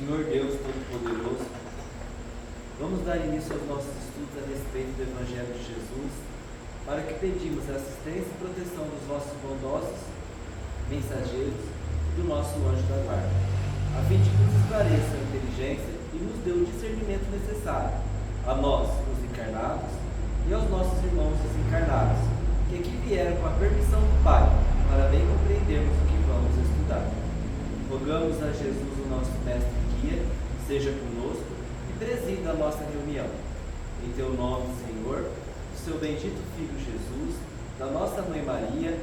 Senhor Deus Todo-Poderoso, vamos dar início aos nossos estudos a respeito do Evangelho de Jesus, para que pedimos a assistência e proteção dos vossos bondosos mensageiros e do nosso anjo da guarda, a fim de que nos esclareça a inteligência e nos dê o discernimento necessário a nós, os encarnados, e aos nossos irmãos desencarnados, que aqui vieram com a permissão do Pai, para bem compreendermos o que vamos estudar. Rogamos a Jesus, o nosso mestre e guia, seja conosco e presida a nossa reunião. Em teu nome, Senhor, do seu bendito Filho Jesus, da nossa Mãe Maria,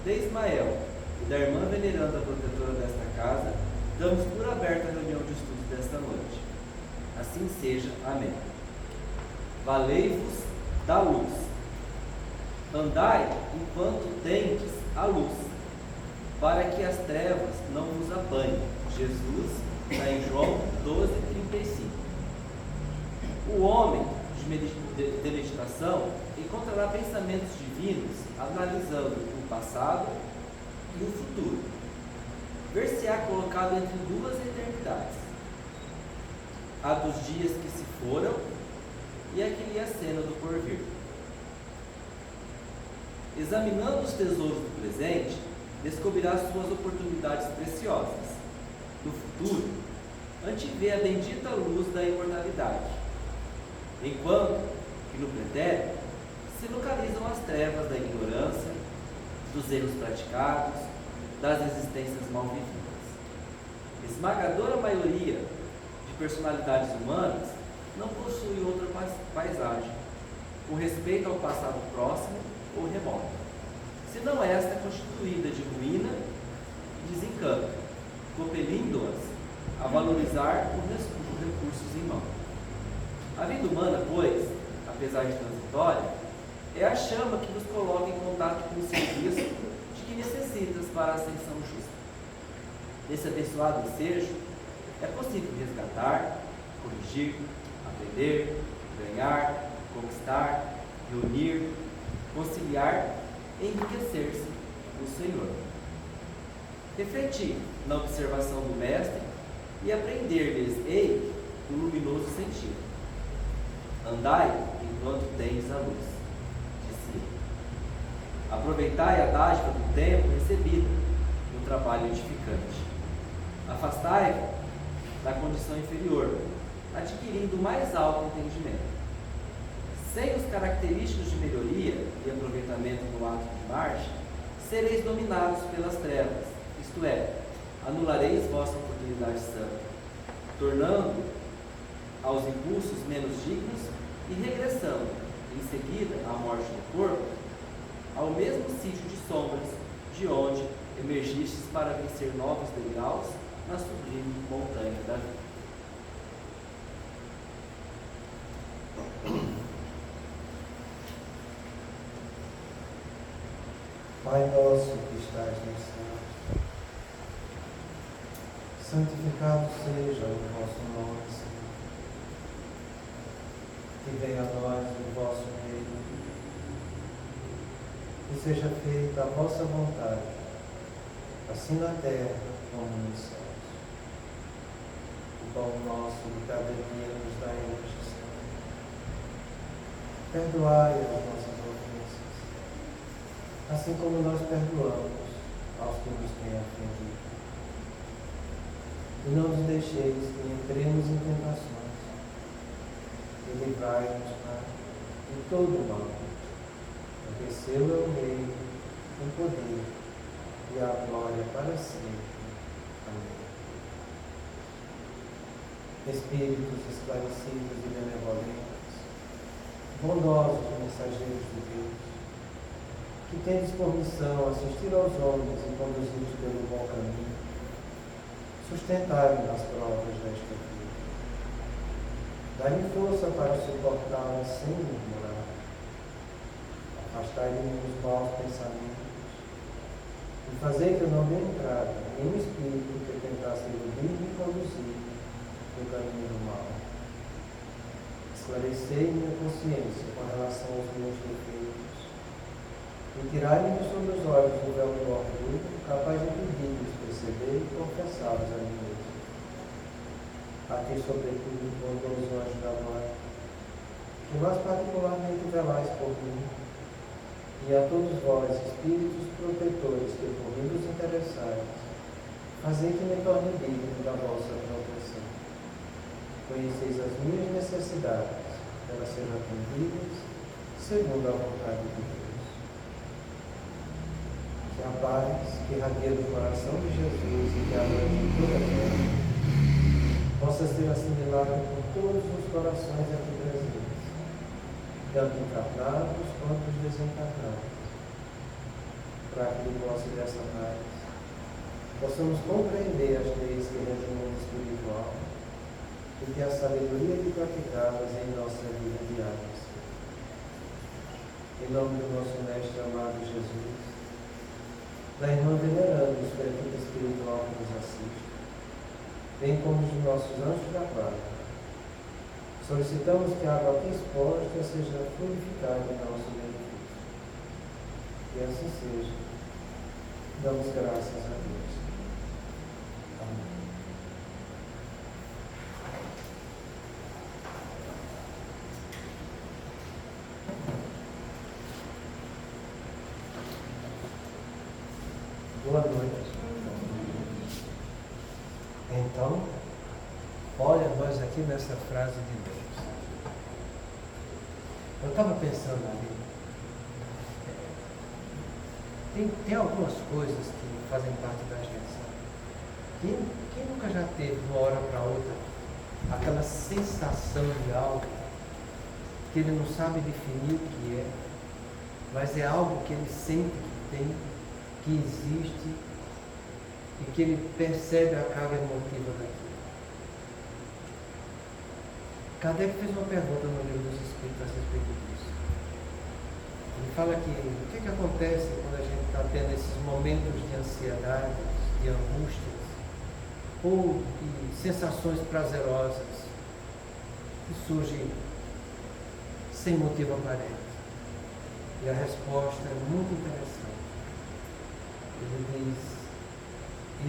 de Ismael e da irmã veneranda protetora desta casa, damos por aberta a reunião de estudos desta noite. Assim seja. Amém. Valei-vos da luz. Andai enquanto tendes a luz, para que as trevas não vos apanhem. Jesus, está em João 12:35. O homem de meditação encontrará pensamentos divinos analisando o passado e o futuro. Ver-se-á colocado entre duas eternidades, a dos dias que se foram e a que lhe acena do porvir. Examinando os tesouros do presente, descobrirá suas oportunidades preciosas. No futuro, antevê a bendita luz da imortalidade, enquanto que no pretérito se localizam as trevas da ignorância, dos erros praticados, das existências mal vividas. Esmagadora maioria de personalidades humanas não possui outra paisagem, com respeito ao passado próximo ou remoto, senão esta constituída de ruína e desencanto, compelindo-as a valorizar os recursos em mão. A vida humana, pois, apesar de transitória, é a chama que nos coloca em contato com o serviço de que necessitas para a ascensão justa. Nesse abençoado ensejo, é possível resgatar, corrigir, aprender, ganhar, conquistar, reunir, conciliar, enriquecer-se no Senhor. Refletir na observação do Mestre e aprender-lhes-ei do luminoso sentido. Andai enquanto tendes a luz, disse ele. Aproveitai a dádiva do tempo recebida no trabalho edificante. Afastai-vos da condição inferior, adquirindo mais alto entendimento. Sem os característicos de melhoria e aproveitamento no ato de marcha, sereis dominados pelas trevas, isto é, anulareis vossa oportunidade santa, tornando aos impulsos menos dignos e regressando, em seguida à morte do corpo, ao mesmo sítio de sombras de onde emergistes para vencer novos degraus na sublime montanha da vida. Pai nosso que estás nos céus, santificado seja o vosso nome, Senhor. Que venha a nós o vosso reino, que seja feita a vossa vontade, assim na terra como nos céus. O pão nosso de cada dia nos dai hoje, Senhor. Perdoai as nossas ofensas, assim como nós perdoamos aos que nos têm ofendido. E não nos deixeis que entremos em tentações, e livrai-nos de todo mal, porque seu é o reino, o poder e a glória para sempre. Amém. Espíritos esclarecidos e benevolentes, bondosos mensageiros de Deus, que tendes por missão assistir aos homens e conduzi-los pelo bom caminho, sustentai-me nas provas desta vida. Dai-me força para suportá-las sem murmurar. Afastai-me dos maus pensamentos e fazei que eu não dê entrada em nenhum espírito que tentasse iludir-me e conduzir no caminho do mal. Esclarecei minha consciência com relação aos meus defeitos e tirai-me de sobre os olhos o véu do orgulho, capaz de impedir-lhes perceber e confessá-los a mim mesmo. a ti sobretudo, bondoso anjo da guarda, que mais particularmente velais por mim, e a todos vós, espíritos protetores que por mim vos interessais, fazei que me torne digno da vossa proteção. Conheceis as minhas necessidades, elas sejam atendidas segundo a vontade de Deus. Que a paz que irradia do coração de Jesus e que abrange toda a terra, possa ser assimilada por todos os corações aqui presentes, tanto encarnados quanto os desencarnados, para que, no posse dessa paz, possamos compreender as leis que regem o mundo espiritual e ter a sabedoria de praticá-las em nossa vida diária. Em nome do nosso Mestre amado Jesus, da irmã veneranda, da equipe espiritual que nos assiste, bem como dos nossos anjos da guarda, solicitamos que a água aqui exposta seja purificada em nosso benefício. E assim seja. Damos graças a Deus. Amém. Boa noite. Então, olha nós aqui nessa frase de Deus. Eu estava pensando ali, tem algumas coisas que fazem parte da gente, sabe? Quem nunca já teve, de uma hora para outra, aquela sensação de algo que ele não sabe definir o que é, mas é algo que ele sente que tem, que existe e que ele percebe a carga emotiva daquilo. Kardec fez uma pergunta no Livro dos Espíritos a respeito disso. Ele fala que o que acontece quando a gente está tendo esses momentos de ansiedade, de angústias, ou de sensações prazerosas que surgem sem motivo aparente. E a resposta é muito interessante. Ele diz: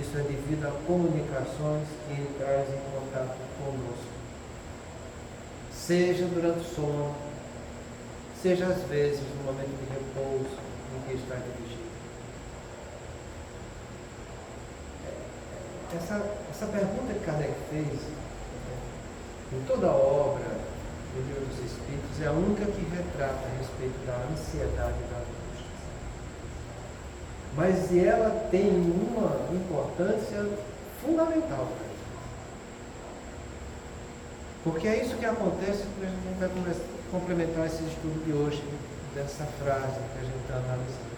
isso é devido a comunicações que ele traz em contato conosco. Seja durante o sono, seja às vezes no momento de repouso em que está dirigindo. Essa pergunta que Kardec fez, em toda a obra do Livro dos Espíritos, é a única que retrata a respeito da ansiedade e da angústia. Mas ela tem uma importância fundamental para gente. Porque é isso que acontece quando a gente vai complementar esse estudo de hoje, dessa frase que a gente está analisando.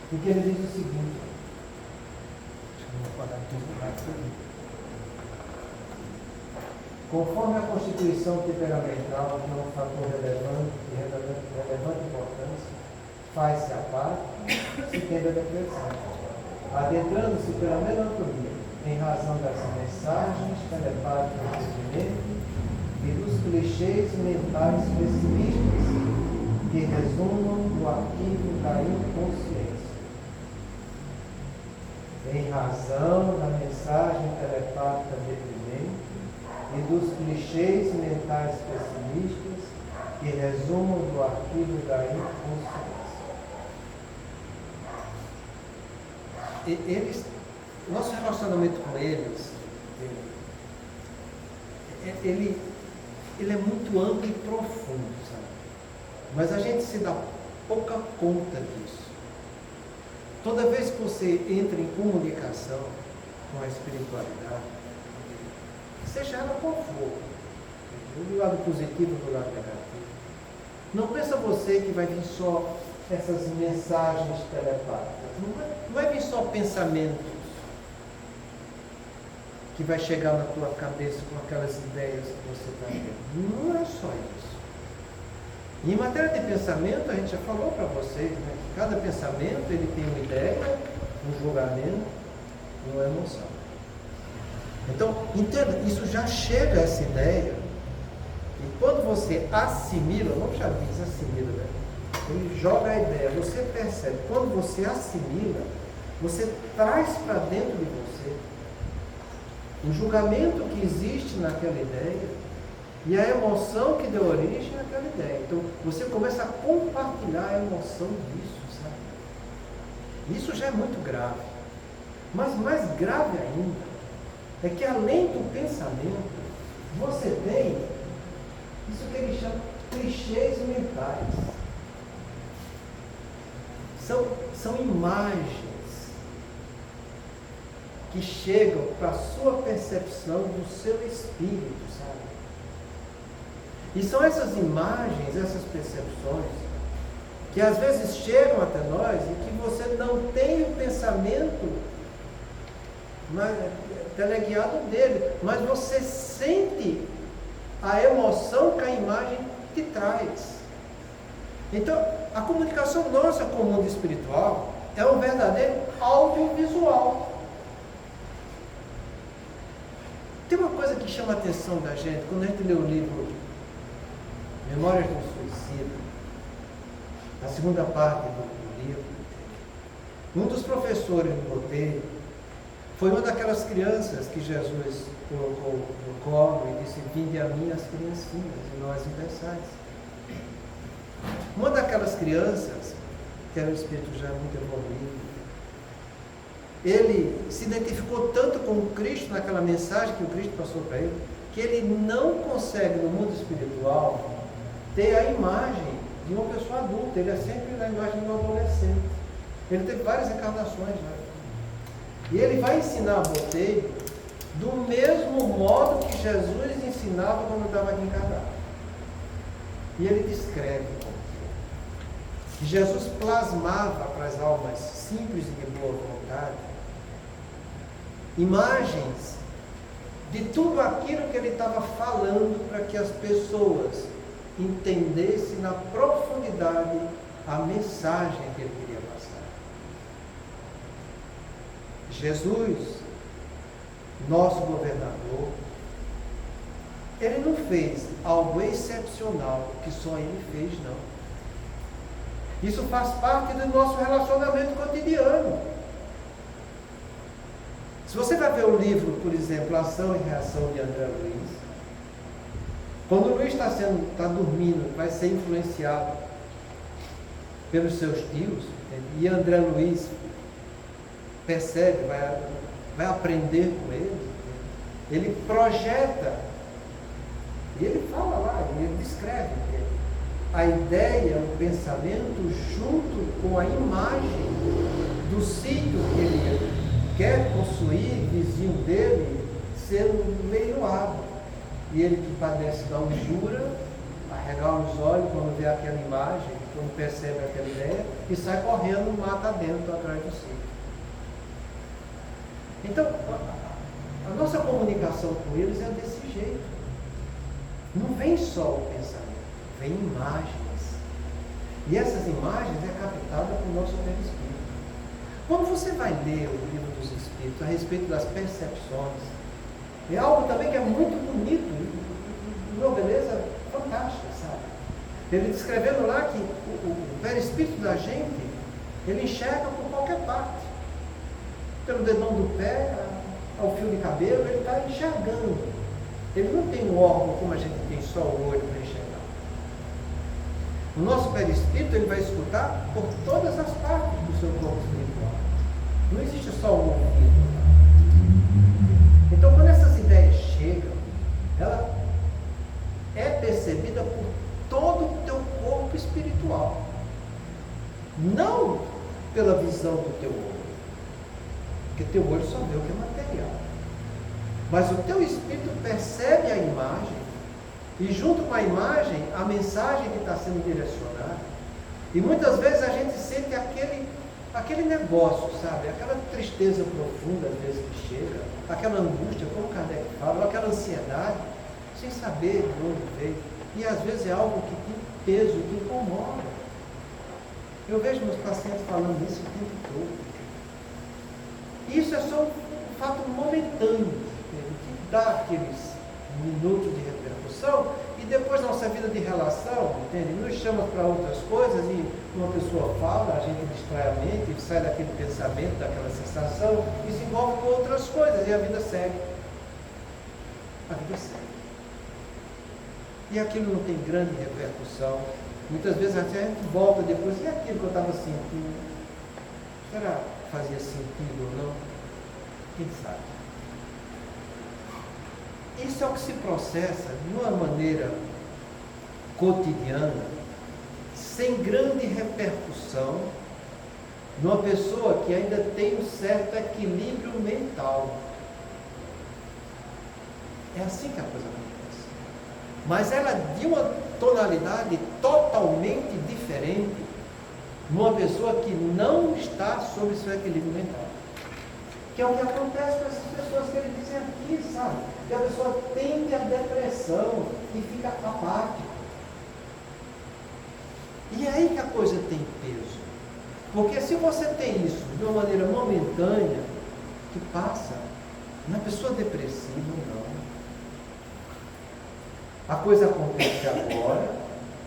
Porque ele diz o seguinte, deixa eu apagar tudo rápido. Conforme a constituição temperamental, que é um fator relevante importância, faz-se a parte, se tende a depressão, adentrando-se pela melancolia, em razão das mensagens telepáticas do mente e dos clichês mentais pessimistas que resumam do arquivo da inconsciência. Em razão da mensagem telepática deprimente e dos clichês mentais pessimistas que resumam do arquivo da inconsciência. Nosso relacionamento com eles, ele é muito amplo e profundo, sabe? Mas a gente se dá pouca conta disso. Toda vez que você entra em comunicação com a espiritualidade, seja ela qual for, do lado positivo ou do lado negativo, não pensa você que vai vir só essas mensagens telepáticas. Não vai vir só pensamentos que vai chegar na tua cabeça com aquelas ideias que você está tendo. Não é só isso. E em matéria de pensamento, a gente já falou para vocês, né, que cada pensamento ele tem uma ideia, um julgamento e uma emoção. Então, entenda, isso já chega essa ideia, e quando você assimila, vamos chamar de assimila, né? Ele joga a ideia, você percebe, quando você assimila, você traz para dentro de você o julgamento que existe naquela ideia e a emoção que deu origem àquela ideia. Então, você começa a compartilhar a emoção disso, sabe? Isso já é muito grave. Mas mais grave ainda é que, além do pensamento, você tem isso que ele chama de clichês mentais. São imagens que chegam para a sua percepção do seu espírito, sabe? E são essas imagens, essas percepções, que às vezes chegam até nós e que você não tem o pensamento teleguiado dele, mas você sente a emoção que a imagem te traz. Então, a comunicação nossa com o mundo espiritual é um verdadeiro audiovisual. Tem uma coisa que chama a atenção da gente, quando a gente lê o livro Memórias do Suicida, a segunda parte do livro, um dos professores do roteiro foi uma daquelas crianças que Jesus colocou no colo e disse: vinde a mim as criancinhas, e não as universais. Uma daquelas crianças, que era um espírito já muito evoluído, ele se identificou tanto com Cristo naquela mensagem que o Cristo passou para ele, que ele não consegue no mundo espiritual ter a imagem de uma pessoa adulta. Ele é sempre na imagem de um adolescente. Ele teve várias encarnações, né? E ele vai ensinar a Botelho do mesmo modo que Jesus ensinava quando estava aqui encarnado. E ele descreve que Jesus plasmava para as almas simples e de boa vontade imagens de tudo aquilo que ele estava falando, para que as pessoas entendessem na profundidade a mensagem que ele queria passar. Jesus, nosso governador, ele não fez algo excepcional que só ele fez, não. Isso faz parte do nosso relacionamento cotidiano. Se você vai ver o livro, por exemplo, Ação e Reação de André Luiz, quando o Luiz está dormindo, vai ser influenciado pelos seus tios, e André Luiz percebe, vai aprender com ele projeta, e ele fala lá, ele descreve a ideia, o pensamento junto com a imagem do sítio que ele quer possuir, vizinho dele, sendo leiloado. E ele que padece da usura, arregar os olhos quando vê aquela imagem, quando percebe aquela ideia, e sai correndo, mata dentro, atrás do sítio. Então, a nossa comunicação com eles é desse jeito. Não vem só o pensamento, vem imagens. E essas imagens é captada pelo nosso perispírito. Quando você vai ler o livro dos Espíritos a respeito das percepções, é algo também que é muito bonito, uma beleza fantástica, sabe? Ele descrevendo lá que o perispírito da gente, ele enxerga por qualquer parte. Pelo dedão do pé ao fio de cabelo, ele está enxergando. Ele não tem um órgão como a gente tem só o olho para enxergar. O nosso perispírito, ele vai escutar por todas as partes do seu corpo espiritual. Não existe só um ouvido. Então, quando essas ideias chegam, ela é percebida por todo o teu corpo espiritual. Não pela visão do teu olho. Porque teu olho só vê o que é material. Mas o teu espírito percebe a imagem, e junto com a imagem, a mensagem que está sendo direcionada. E muitas vezes a gente sente aquele negócio, sabe? Aquela tristeza profunda, às vezes, que chega, aquela angústia, como Kardec fala, aquela ansiedade, sem saber de onde veio. E às vezes é algo que tem peso, que incomoda. Eu vejo meus pacientes falando isso o tempo todo. Isso é só um fato momentâneo, que dá aqueles minutos de repercussão, e depois nossa vida de relação, entende? Nos chama para outras coisas, e uma pessoa fala, a gente distrai a mente, sai daquele pensamento, daquela sensação, e se envolve com outras coisas, e a vida segue. a vida segue. E aquilo não tem grande repercussão. Muitas vezes até a gente volta depois, e aquilo que eu estava sentindo? Será que fazia sentido ou não? Quem sabe? Isso é o que se processa de uma maneira cotidiana, sem grande repercussão, numa pessoa que ainda tem um certo equilíbrio mental. É assim que a coisa acontece. Mas ela de uma tonalidade totalmente diferente numa pessoa que não está sob seu equilíbrio mental. Que é o que acontece com essas pessoas que ele dizem aqui, sabe? Que a pessoa tende à depressão e fica apática. E é aí que a coisa tem peso. Porque se você tem isso de uma maneira momentânea, que passa, na pessoa depressiva, não. A coisa acontece agora,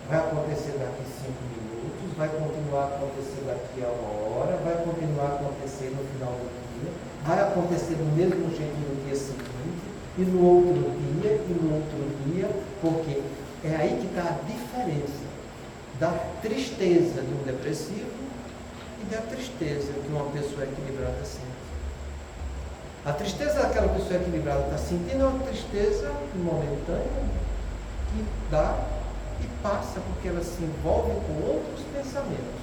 vai acontecer daqui 5 minutos, vai continuar a acontecer daqui a 1 hora, vai continuar a acontecer no final do dia, vai acontecer do mesmo jeito no dia seguinte, e no outro dia, e no outro dia, porque é aí que está a diferença da tristeza de um depressivo e da tristeza que uma pessoa equilibrada sente. A tristeza daquela pessoa equilibrada está sentindo é uma tristeza momentânea que dá e passa porque ela se envolve com outros pensamentos.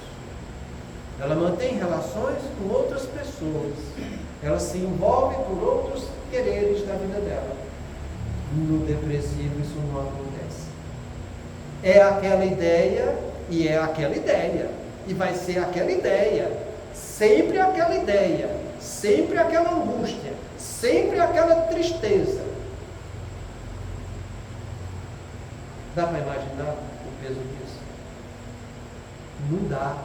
Ela mantém relações com outras pessoas. Ela se envolve por outros quereres da vida dela. No depressivo isso não acontece. É aquela ideia e é aquela ideia. E vai ser aquela ideia. Sempre aquela ideia. Sempre aquela angústia. Sempre aquela tristeza. Dá para imaginar o peso disso? Não dá.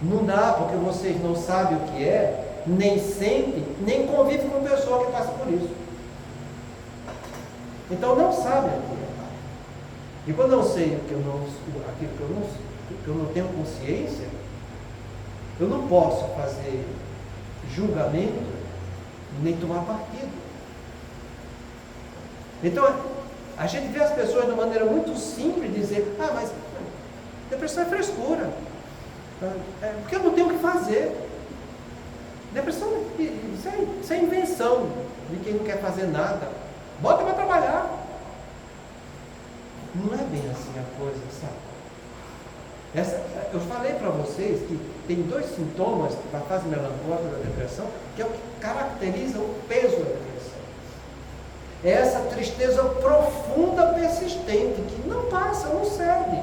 Não dá, porque vocês não sabem o que é, nem sentem, nem convivem com pessoa que passa por isso. Então não sabem o que é. E quando eu sei aquilo que eu não tenho consciência, eu não posso fazer julgamento, nem tomar partido. Então, a gente vê as pessoas de uma maneira muito simples dizer, mas depressão é frescura. Porque eu não tenho o que fazer. Depressão, isso é invenção de quem não quer fazer nada. Bota para trabalhar. Não é bem assim a coisa, sabe? Eu falei para vocês que tem 2 sintomas da fase melancólica da depressão, que é o que caracteriza o peso da depressão. É essa tristeza profunda, persistente, que não passa, não cede.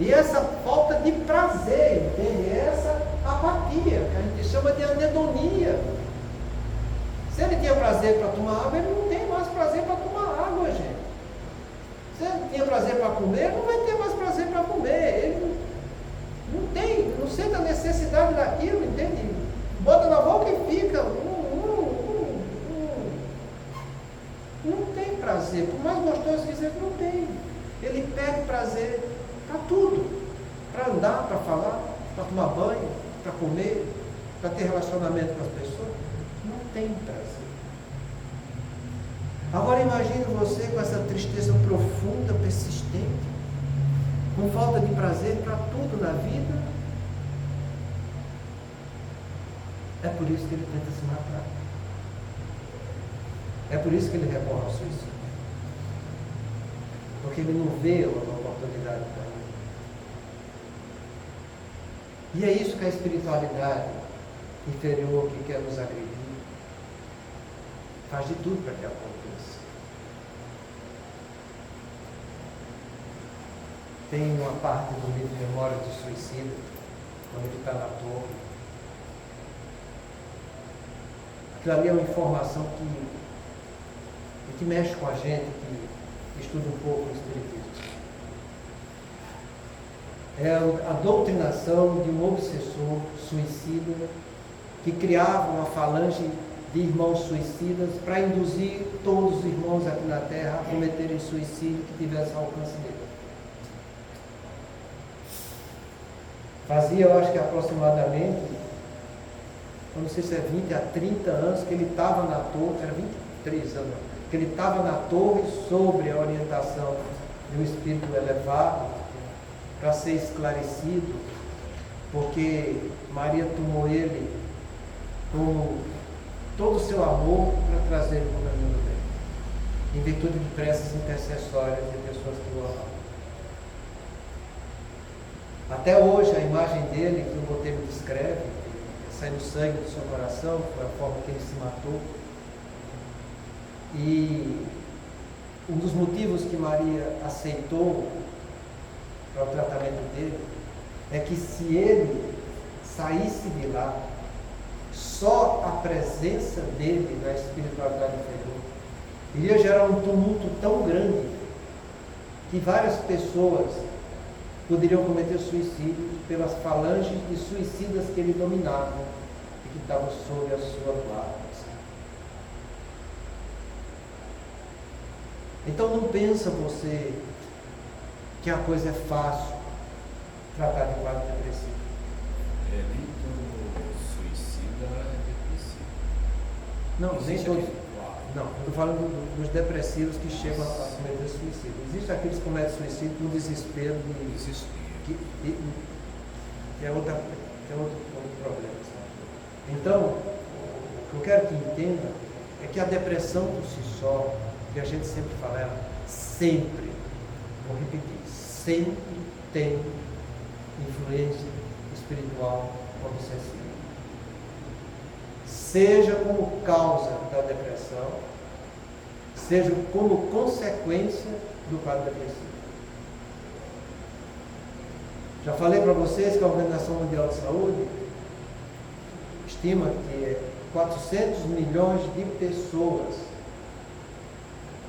E essa falta de prazer, entende? Essa apatia, que a gente chama de anedonia. Se ele tinha prazer para tomar água, ele não tem mais prazer para tomar água, gente. Se ele tinha prazer para comer, ele não vai ter mais prazer para comer. Ele não sente a necessidade daquilo, entende? Bota na boca e fica. Não tem prazer. Por mais gostoso que seja, não tem. Ele perde prazer para tudo. Para andar, para falar, para tomar banho, para comer, para ter relacionamento com as pessoas. Não tem prazer. Agora imagine você com essa tristeza profunda, persistente, com falta de prazer para tudo na vida. É por isso que ele tenta se matar. É por isso que ele recorre ao suicídio. Porque ele não vê uma oportunidade para ele. E é isso que a espiritualidade inferior que quer nos agredir faz de tudo para que aconteça. Tem uma parte do livro Memórias do Suicida, quando ele está na torre. Aquilo ali é uma informação que mexe com a gente, que estuda um pouco o Espiritismo. É a doutrinação de um obsessor suicida que criava uma falange de irmãos suicidas para induzir todos os irmãos aqui na Terra a cometerem suicídio que tivessem alcance dele. Fazia, eu acho que aproximadamente, eu não sei se é 20 a 30 anos que ele estava na torre, era 20, 3 anos, que ele estava na torre sobre a orientação de um espírito elevado para ser esclarecido, porque Maria tomou ele com todo o seu amor para trazer ele para o caminho do bem, em virtude de preces intercessórias de pessoas que o amavam. Até hoje, a imagem dele, que o Botelho descreve, saindo sangue do seu coração, foi a forma que ele se matou. E um dos motivos que Maria aceitou para o tratamento dele é que se ele saísse de lá, só a presença dele na espiritualidade inferior iria gerar um tumulto tão grande que várias pessoas poderiam cometer suicídio pelas falanges de suicidas que ele dominava e que estavam sob a sua guarda. Então não pensa você que a coisa é fácil tratar de quadro depressivo. Nem todo suicida é depressivo. Não, nem Existe todos. aquele quadro. Não, eu estou falando dos depressivos que chegam a cometer suicídio. Existem aqueles que cometem suicídio por desespero de Existe. que é outro problema. Sabe? Então, o que eu quero que entenda é que a depressão por si só, que a gente sempre fala, ela sempre, vou repetir, sempre tem influência espiritual obsessiva. Seja como causa da depressão, seja como consequência do quadro depressivo. Já falei para vocês que a Organização Mundial de Saúde estima que 400 milhões de pessoas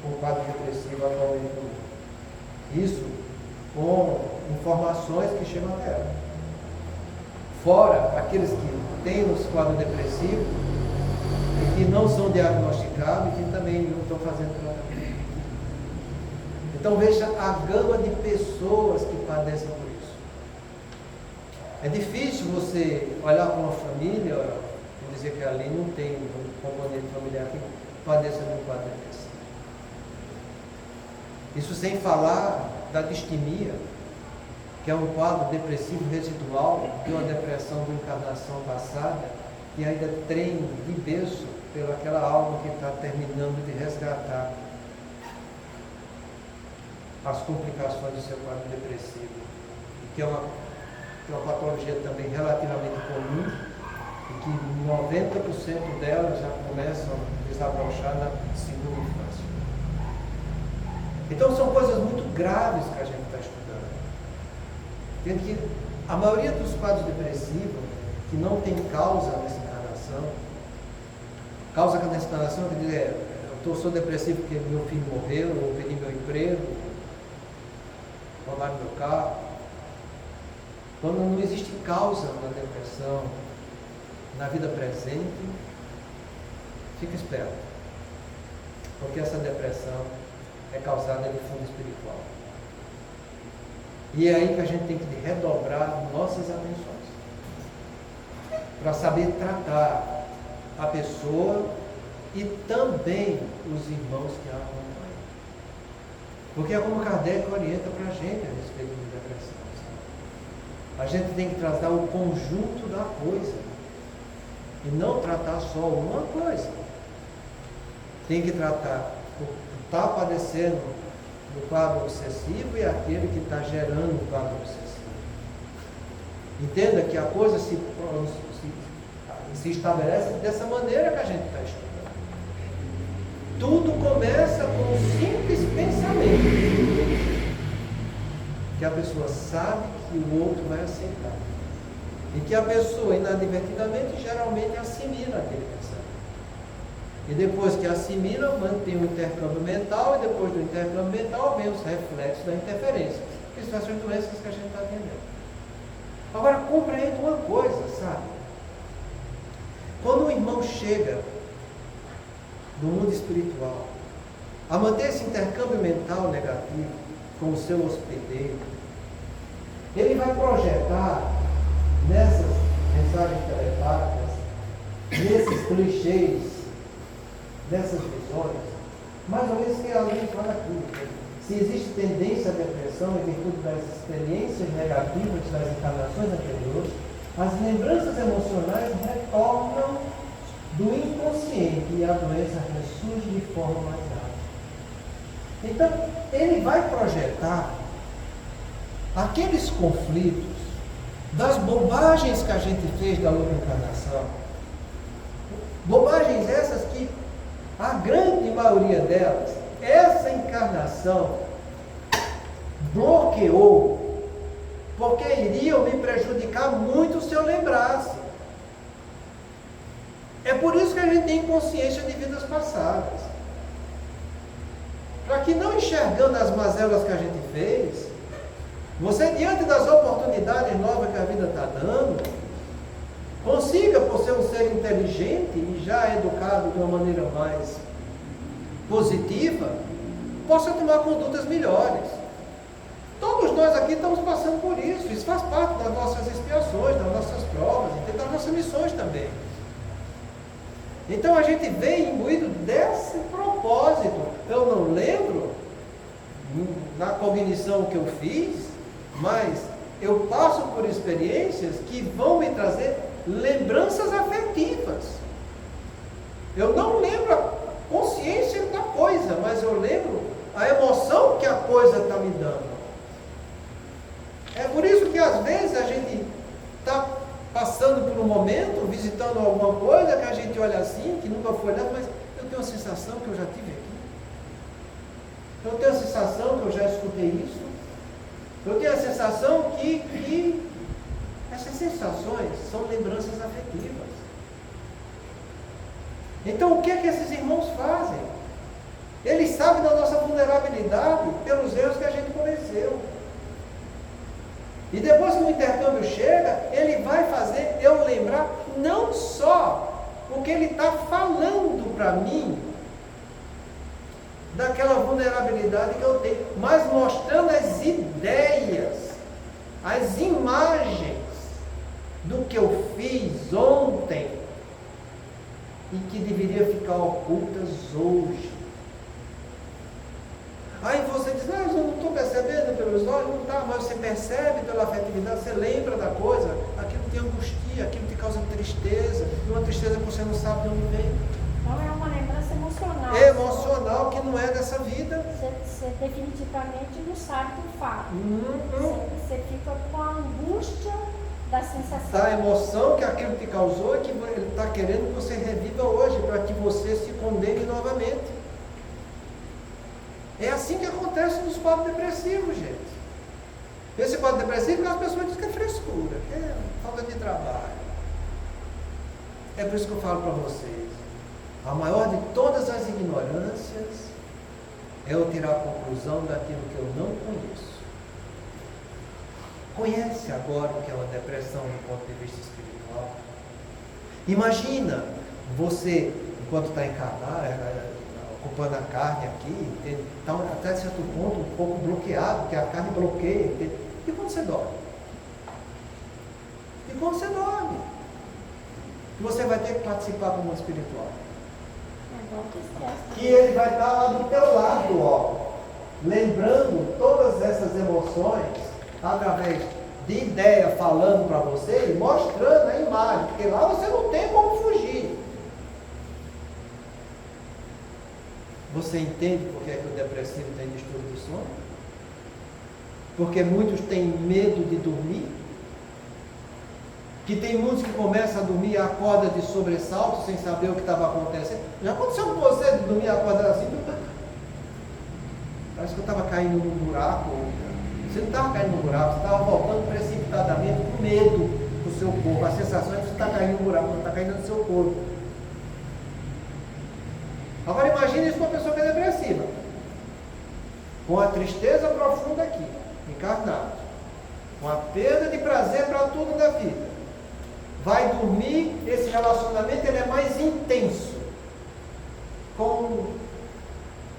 com quadro depressivo atualmente no mundo. Isso com informações que chegam até ela. Fora aqueles que têm os quadros depressivos e que não são diagnosticados e que também não estão fazendo tratamento. Então veja a gama de pessoas que padecem por isso. É difícil você olhar para uma família e dizer que ali não tem um componente familiar que padeça de um quadro depressivo. Isso sem falar da distimia, que é um quadro depressivo residual de uma depressão de encarnação passada e ainda trem de berço pelaquela alma que está terminando de resgatar as complicações do seu quadro depressivo, que é uma patologia também relativamente comum e que 90% delas já começam a desabrochar na segunda infância. Então são coisas muito graves que a gente está estudando. Tendo que a maioria dos quadros depressivos que não tem causa nessa encarnação, causa nessa encarnação, quer dizer, eu sou depressivo porque meu filho morreu, ou perdi meu emprego, roubaram meu carro. Quando não existe causa na depressão, na vida presente, fica esperto. Porque essa depressão é causada de fundo espiritual. E é aí que a gente tem que redobrar nossas atenções para saber tratar a pessoa e também os irmãos que a acompanham. Porque é como Kardec orienta para a gente a respeito de depressão. A gente tem que tratar o conjunto da coisa e não tratar só uma coisa. Tem que tratar o que está padecendo do quadro obsessivo e aquele que está gerando o quadro obsessivo. Entenda que a coisa se estabelece dessa maneira que a gente está estudando. Tudo começa com um simples pensamento que a pessoa sabe que o outro vai aceitar e que a pessoa inadvertidamente geralmente assimila aquele pensamento. E depois que assimila, mantém o intercâmbio mental, e depois do intercâmbio mental vem os reflexos da interferência, que são as doenças que a gente está atendendo. Agora, compreenda uma coisa, sabe? Quando o irmão chega do mundo espiritual a manter esse intercâmbio mental negativo com o seu hospedeiro, ele vai projetar nessas mensagens telepáticas, nesses clichês dessas visões, mais ou menos que alguém fala aqui. Se existe tendência à depressão em virtude das experiências negativas das encarnações anteriores, as lembranças emocionais retornam do inconsciente e a doença ressurge de forma mais rápida. Então, ele vai projetar aqueles conflitos das bobagens que a gente fez da outra encarnação. Bobagens essas que, a grande maioria delas, essa encarnação bloqueou, porque iriam me prejudicar muito se eu lembrasse. É por isso que a gente tem consciência de vidas passadas. Para que não enxergando as mazelas que a gente fez, você, diante das oportunidades novas que a vida está dando, consiga, por ser um ser inteligente e já educado de uma maneira mais positiva, possa tomar condutas melhores. Todos nós aqui estamos passando por isso. Isso faz parte das nossas expiações, das nossas provas, e das nossas missões também. Então a gente vem imbuído desse propósito. Eu não lembro na cognição que eu fiz, mas eu passo por experiências que vão me trazer lembranças afetivas. Eu não lembro a consciência da coisa, mas eu lembro a emoção que a coisa está me dando. É por isso que às vezes a gente está passando por um momento, visitando alguma coisa que a gente olha assim, que nunca foi nada, mas eu tenho a sensação que eu já tive aqui. Eu tenho a sensação que eu já escutei isso. Eu tenho a sensação que essas sensações são lembranças afetivas. Então o que é que esses irmãos fazem? Eles sabem da nossa vulnerabilidade pelos erros que a gente cometeu. E depois que o intercâmbio chega, ele vai fazer eu lembrar não só o que ele está falando para mim, daquela vulnerabilidade que eu tenho, mas mostrando as ideias, as imagens do que eu fiz ontem e que deveria ficar ocultas hoje. Aí você diz, eu não estou percebendo pelos olhos, não está, mas você percebe pela afetividade, você lembra da coisa, aquilo te angustia, aquilo te causa tristeza, e uma tristeza que você não sabe de onde vem. Então é uma lembrança emocional. Emocional que não é dessa vida. Você definitivamente não sabe do fato. Você fica com a angústia da sensação. Da emoção que aquilo te causou e que ele está querendo que você reviva hoje, para que você se condene novamente. É assim que acontece nos quadros depressivos, gente. Esse quadro depressivo, as pessoas dizem que é frescura, que é falta de trabalho. É por isso que eu falo para vocês, a maior de todas as ignorâncias é eu tirar a conclusão daquilo que eu não conheço. Conhece agora o que é uma depressão do ponto de vista espiritual? Imagina você, enquanto está encarnado, ocupando a carne aqui, está até certo ponto um pouco bloqueado, porque a carne bloqueia. E quando você dorme? E quando você dorme? Você vai ter que participar do mundo espiritual. Que ele vai estar lá do teu lado, ó, lembrando todas essas emoções, através de ideia, falando para você e mostrando a imagem, porque lá você não tem como fugir. Você entende por que é que o depressivo tem distúrbio de sono? Porque muitos têm medo de dormir. Que tem muitos que começam a dormir e acordam de sobressalto sem saber o que estava acontecendo. Já aconteceu com você de dormir e acordar assim? Parece que eu estava caindo num buraco. Você não estava caindo num buraco, você estava voltando precipitadamente com medo do seu corpo. A sensação é que você está caindo num buraco, não está caindo no seu corpo. Agora imagine isso com uma pessoa que é depressiva, com a tristeza profunda aqui, encarnado, com a perda de prazer para tudo na vida. Vai dormir, esse relacionamento ele é mais intenso com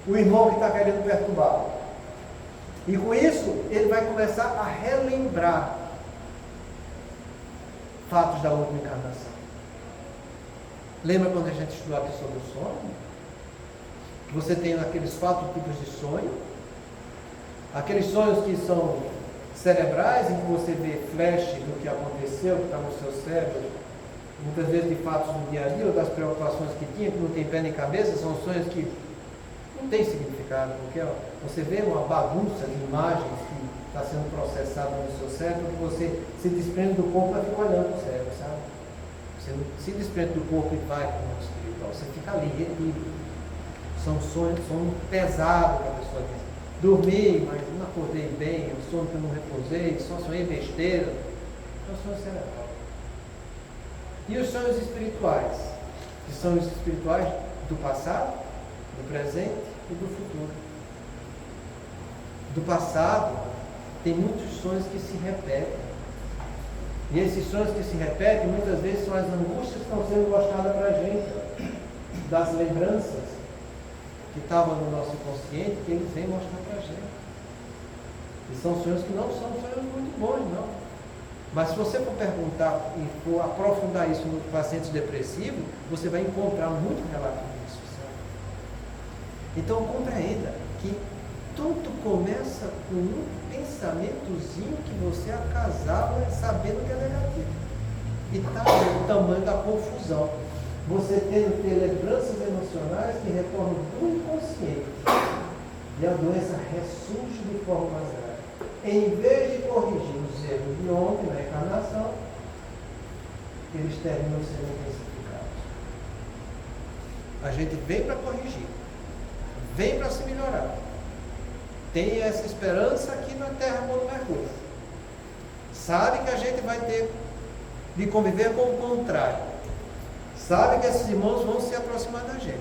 o irmão que está querendo perturbá-lo. E com isso, ele vai começar a relembrar fatos da última encarnação. Lembra quando a gente estudou aqui sobre o sono? Você tem aqueles 4 tipos de sonho. Aqueles sonhos que são cerebrais, em que você vê flash do que aconteceu, que está no seu cérebro, muitas vezes de fatos do dia a dia, ou das preocupações que tinha, que não tem pé nem cabeça, são sonhos que não têm significado, porque ó, você vê uma bagunça de imagens que está sendo processada no seu cérebro, que você se desprende do corpo e fica olhando para o cérebro, sabe? Você não se desprende do corpo e vai para o mundo espiritual, você fica ali, retido. São sonhos pesados que a pessoa diz. Dormi, mas não acordei bem, o sono que eu não repousei, só sonhei besteira. É o sonho cerebral. E os sonhos espirituais? Que são os espirituais do passado, do presente e do futuro. Do passado, tem muitos sonhos que se repetem. E esses sonhos que se repetem, muitas vezes são as angústias que estão sendo mostradas para a gente, das lembranças que estavam no nosso inconsciente, que eles vêm mostrar para a gente. E são sonhos que não são sonhos muito bons, não. Mas se você for perguntar e for aprofundar isso no paciente depressivo, você vai encontrar muito relativo a isso, sabe? Então compreenda que tudo começa com um pensamentozinho que você acasala sabendo que é negativo. E está o tamanho da confusão. Você tendo ter lembranças emocionais que retornam do inconsciente. E a doença ressurge de forma mais grave. Em vez de corrigir os erros de ontem na encarnação, eles terminam sendo intensificados. A gente vem para corrigir, vem para se melhorar. Tem essa esperança aqui na Terra como Mercúrio. Sabe que a gente vai ter de conviver com o contrário. Sabe que esses irmãos vão se aproximar da gente.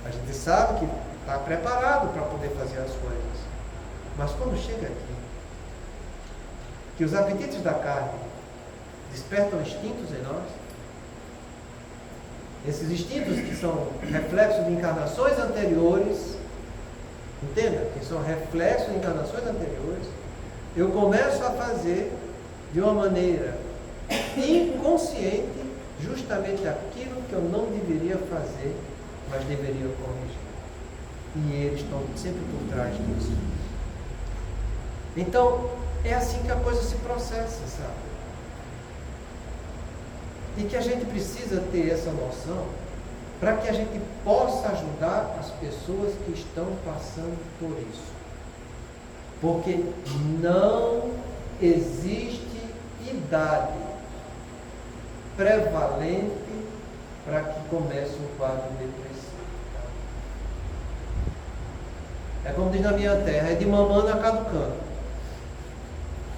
A gente sabe que está preparado para poder fazer as coisas. Mas quando chega aqui, que os apetites da carne despertam instintos em nós, esses instintos que são reflexos de encarnações anteriores, entenda, que são reflexos de encarnações anteriores, eu começo a fazer de uma maneira inconsciente justamente aquilo que eu não deveria fazer, mas deveria corrigir. E eles estão sempre por trás disso. Então, é assim que a coisa se processa, sabe? E que a gente precisa ter essa noção para que a gente possa ajudar as pessoas que estão passando por isso. Porque não existe idade prevalente para que comece um quadro depressivo. É como diz na minha terra, é de mamando a caducando.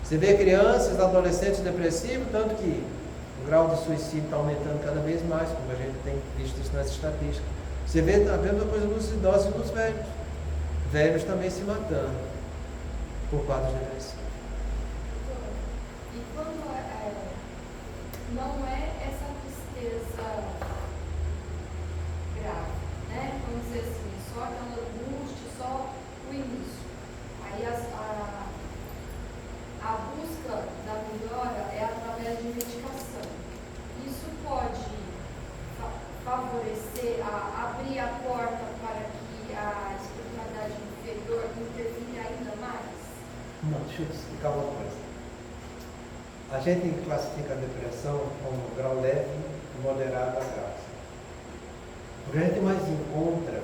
Você vê crianças, adolescentes depressivos, tanto que o grau de suicídio está aumentando cada vez mais, como a gente tem visto isso nas estatísticas. Você vê a mesma coisa nos idosos e nos velhos. Velhos também se matando por quadros depressivos. E quando não é essa tristeza grave, né? Vamos dizer assim, só aquela angústia, só o início. Aí a busca da melhora é através de medicação. Isso pode favorecer, abrir a porta para que a espiritualidade inferior interfira ainda mais? Não, deixa eu te explicar uma coisa. A gente classifica a depressão como grau leve e moderado da graça. O que a gente mais encontra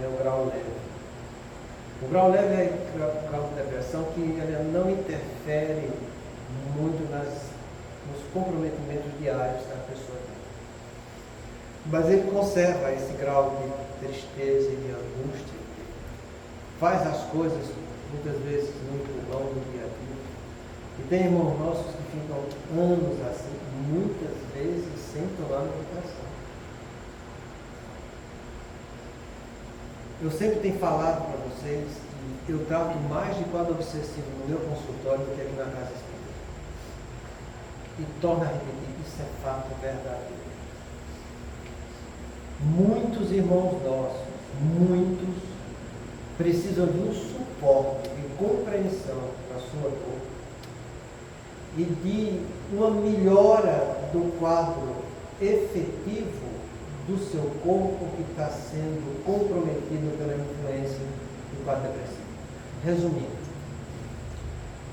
é o grau leve. O grau leve é o grau de depressão que ele não interfere muito nos comprometimentos diários que a pessoa tem. Mas ele conserva esse grau de tristeza e de angústia. Faz as coisas, muitas vezes, muito longo no dia a dia. E tem irmãos nossos que ficam anos assim, muitas vezes, sem tomar medicação. Eu sempre tenho falado para vocês que eu trato mais de quadro obsessivo no meu consultório do que aqui na casa espírita. E torno a repetir, isso é fato verdadeiro. Muitos irmãos nossos, muitos, precisam de um suporte, de compreensão da sua dor e de uma melhora do quadro efetivo do seu corpo que está sendo comprometido pela influência do quadro depressivo. Resumindo,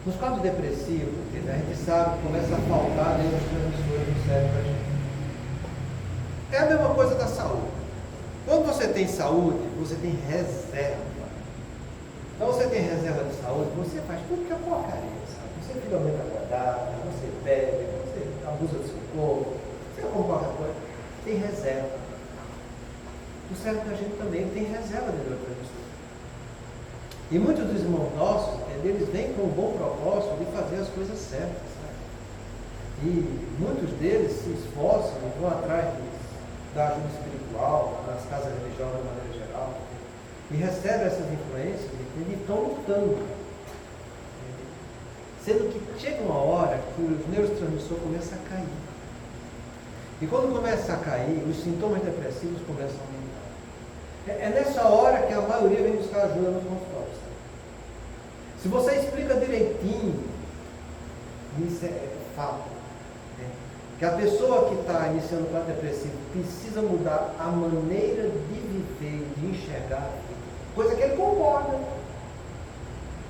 nos quadros depressivos, a gente sabe que começa a faltar neurotransmissores no cérebro da gente. É a mesma coisa da saúde. Quando você tem saúde, você tem reserva. Então você tem reserva de saúde, você faz tudo que é porcaria, sabe? Você fica muito acordado, você bebe, você abusa do seu corpo, você come qualquer coisa. Tem reserva. O cérebro da gente também tem reserva de neurotransmissores. E muitos dos irmãos nossos, eles vêm com um bom propósito de fazer as coisas certas, sabe? E muitos deles se esforçam e vão atrás da ajuda espiritual, nas casas religiosas de maneira geral, e recebem essas influências e estão lutando. Sendo que chega uma hora que os neurotransmissores começam a cair. E quando começa a cair, os sintomas depressivos começam a aumentar. É nessa hora que a maioria vem buscar ajuda nos consultórios. Se você explica direitinho, isso é fato. Que a pessoa que está iniciando o quadro depressivo precisa mudar a maneira de viver, de enxergar, coisa que ele concorda.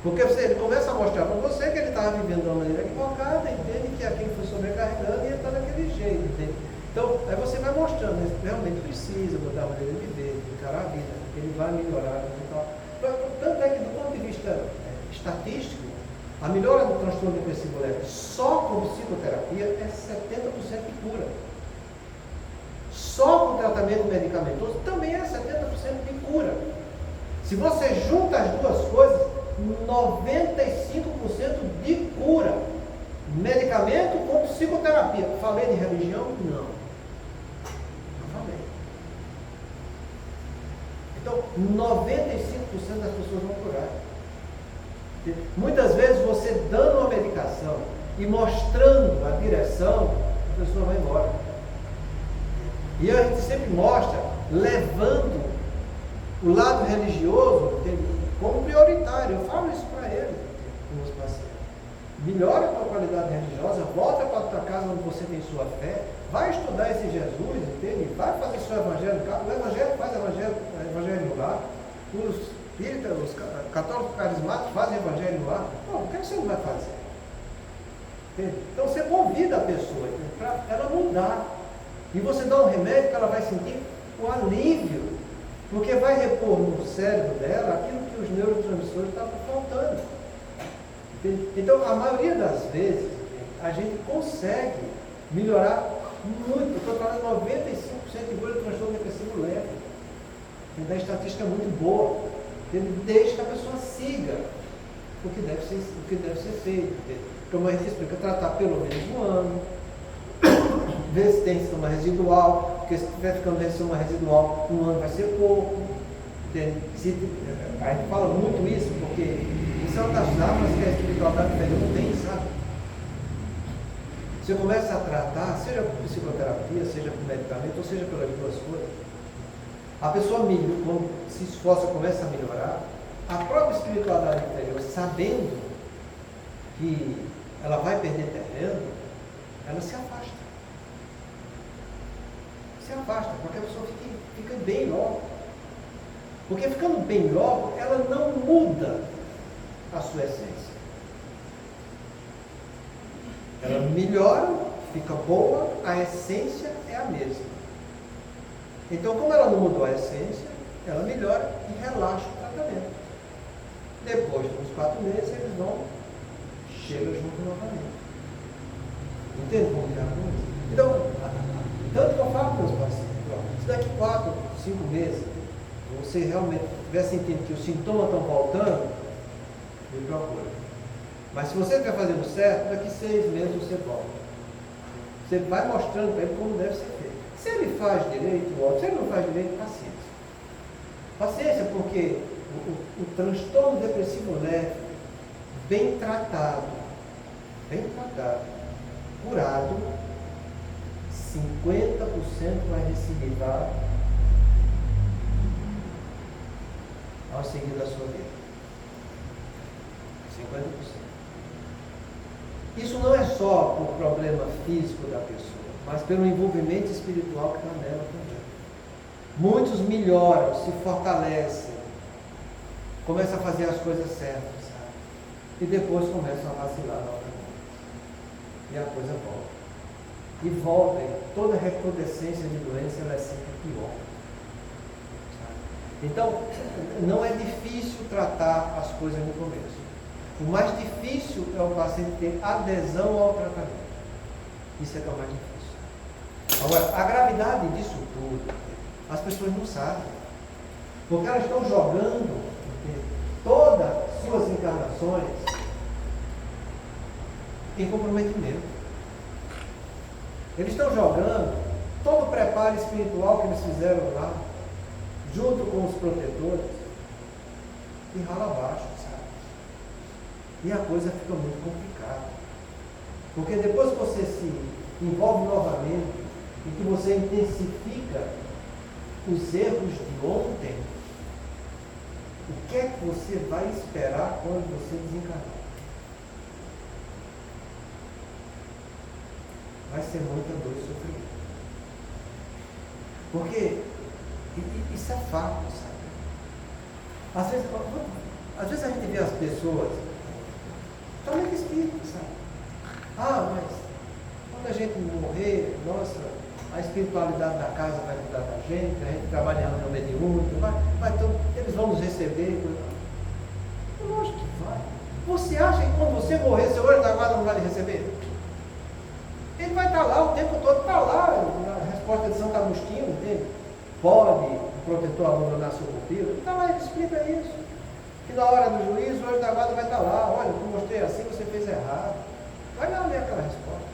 Porque ele começa a mostrar para você que ele estava vivendo de uma maneira equivocada, entende que aquilo foi sobrecarregando e ele está daquele jeito, entende? Então, aí você vai mostrando, ele realmente precisa mudar a maneira de viver, de encarar a vida, ele vai melhorar e tal. Tanto é que, do ponto de vista estatístico, a melhora do transtorno depressivo leve só com psicoterapia é 70% de cura. Só com tratamento medicamentoso também é 70% de cura. Se você junta as duas coisas, 95% de cura. Medicamento com psicoterapia. Falei de religião? Não. Não falei. Então, 95% das pessoas vão curar. Muitas vezes você dando uma medicação e mostrando a direção, a pessoa vai embora. E a gente sempre mostra, levando o lado religioso como prioritário. Eu falo isso para eles, com os pacientes. Melhora a tua qualidade religiosa, volta para a tua casa onde você tem sua fé, vai estudar esse Jesus, entende? Vai fazer seu evangelho. O evangelho faz evangelho lá. Os espíritas, os católicos carismáticos fazem evangelho lá. Não, o que você não vai fazer? Entende? Então você convida a pessoa para ela mudar. E você dá um remédio que ela vai sentir o alívio. Porque vai repor no cérebro dela aquilo que os neurotransmissores estavam faltando. Entende? Então, a maioria das vezes, a gente consegue melhorar muito. Estou falando 95% de cura do transtorno depressivo leve. A estatística é muito boa. Desde que a pessoa siga o que deve ser feito. Como a gente explica, tratar pelo menos um ano, ver se tem sintoma residual, porque se estiver ficando sintoma residual, um ano vai ser pouco. A gente fala muito isso, porque isso é uma das armas que a espiritualidade inferior não tem, sabe? Você começa a tratar, seja por psicoterapia, seja por medicamento, ou seja pelas duas coisas. A pessoa, quando se esforça, começa a melhorar. A própria espiritualidade inferior, sabendo que ela vai perder terreno, ela se afasta. Se afasta, porque a pessoa fica bem logo. Porque ficando bem logo, ela não muda a sua essência. Ela melhora, fica boa, a essência é a mesma. Então, como ela não mudou a essência, ela melhora e relaxa o tratamento. Depois de uns 4 meses, eles chegam junto novamente. Entende como é a coisa? Então, tanto que eu falo para os pacientes, se daqui 4, 5 meses, você realmente estiver sentindo que os sintomas estão voltando, me procura. Mas se você estiver fazendo certo, daqui 6 meses você volta. Você vai mostrando para ele como deve ser feito. Se ele faz direito, ótimo. Se ele não faz direito, paciência. Paciência, porque o transtorno depressivo leve, bem tratado, curado, 50% vai recidivar ao seguir da sua vida. 50%. Isso não é só por problema físico da pessoa, mas pelo envolvimento espiritual que está nela também. Muitos melhoram, se fortalecem, começam a fazer as coisas certas, sabe? E depois começam a vacilar novamente. E a coisa volta. E volta, e toda recrudescência de doença ela é sempre pior. Sabe? Então, não é difícil tratar as coisas no começo. O mais difícil é o paciente ter adesão ao tratamento. Isso é que é o mais difícil. Agora, a gravidade disso tudo, as pessoas não sabem. Porque elas estão jogando todas suas encarnações em comprometimento. Eles estão jogando todo o preparo espiritual que eles fizeram lá, junto com os protetores, e rala abaixo, sabe? E a coisa fica muito complicada. Porque depois que você se envolve novamente, e que você intensifica os erros de ontem, o que é que você vai esperar quando você desencarnar? Vai ser muita dor e sofrimento. Porque isso é fato, sabe? Às vezes a gente vê as pessoas também que espírito, sabe? Ah, mas quando a gente morrer, nossa, a espiritualidade da casa vai cuidar da gente, a gente trabalha em reunião mediúnica, eles vão nos receber. Lógico que vai. Você acha que quando você morrer, seu anjo da guarda não vai lhe receber? Ele vai estar lá o tempo todo, está lá, na resposta de Santo Agostinho, entende? Pode o protetor abandonar seu pupilo? Ele está lá, ele explica isso. Que na hora do juízo, o anjo da guarda vai estar lá, olha, eu mostrei assim, você fez errado. Vai lá ler aquela resposta.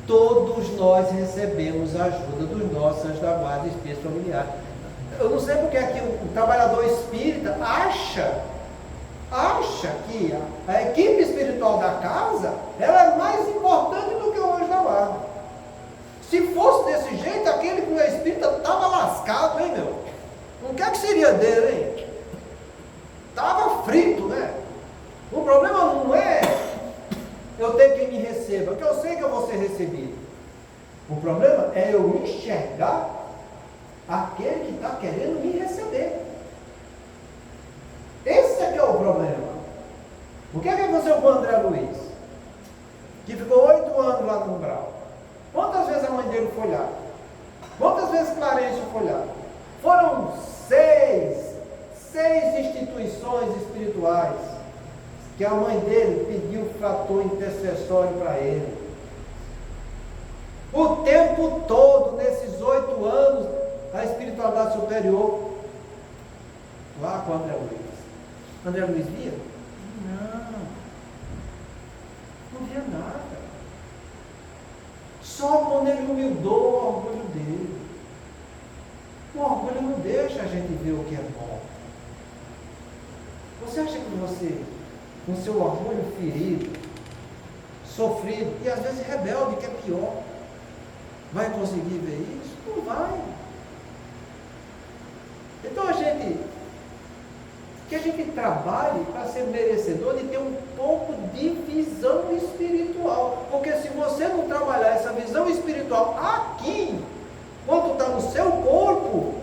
Todos nós recebemos a ajuda dos nossos anjos da guarda e espíritos familiares. Eu não sei porque aqui o trabalhador espírita acha que a equipe espiritual da casa ela é mais importante do que o anjo da guarda. Se fosse desse jeito, aquele que não é espírita estava lascado, hein, meu? O que é que seria dele, hein? Estava frito, né? O problema não é eu ter quem me receba, que eu sei que eu vou ser recebido. O problema é eu enxergar aquele que está querendo me receber. Esse é que é o problema. O que é que aconteceu com o André Luiz? Que ficou 8 anos lá no umbral. Quantas vezes a mãe dele foi lá? Quantas vezes Clarencio foi lá? Foram seis instituições espirituais que a mãe dele pediu fator intercessório para ele. O tempo todo, nesses 8 anos, a espiritualidade superior, lá com André Luiz. André Luiz via? Não via nada. Só quando ele humildou o orgulho dele. O orgulho não deixa a gente ver o que é bom. Você acha que você, com seu orgulho ferido, sofrido, e às vezes rebelde, que é pior, vai conseguir ver isso? Não vai. Então que a gente trabalhe para ser merecedor de ter um pouco de visão espiritual. Porque se você não trabalhar essa visão espiritual aqui, quando está no seu corpo,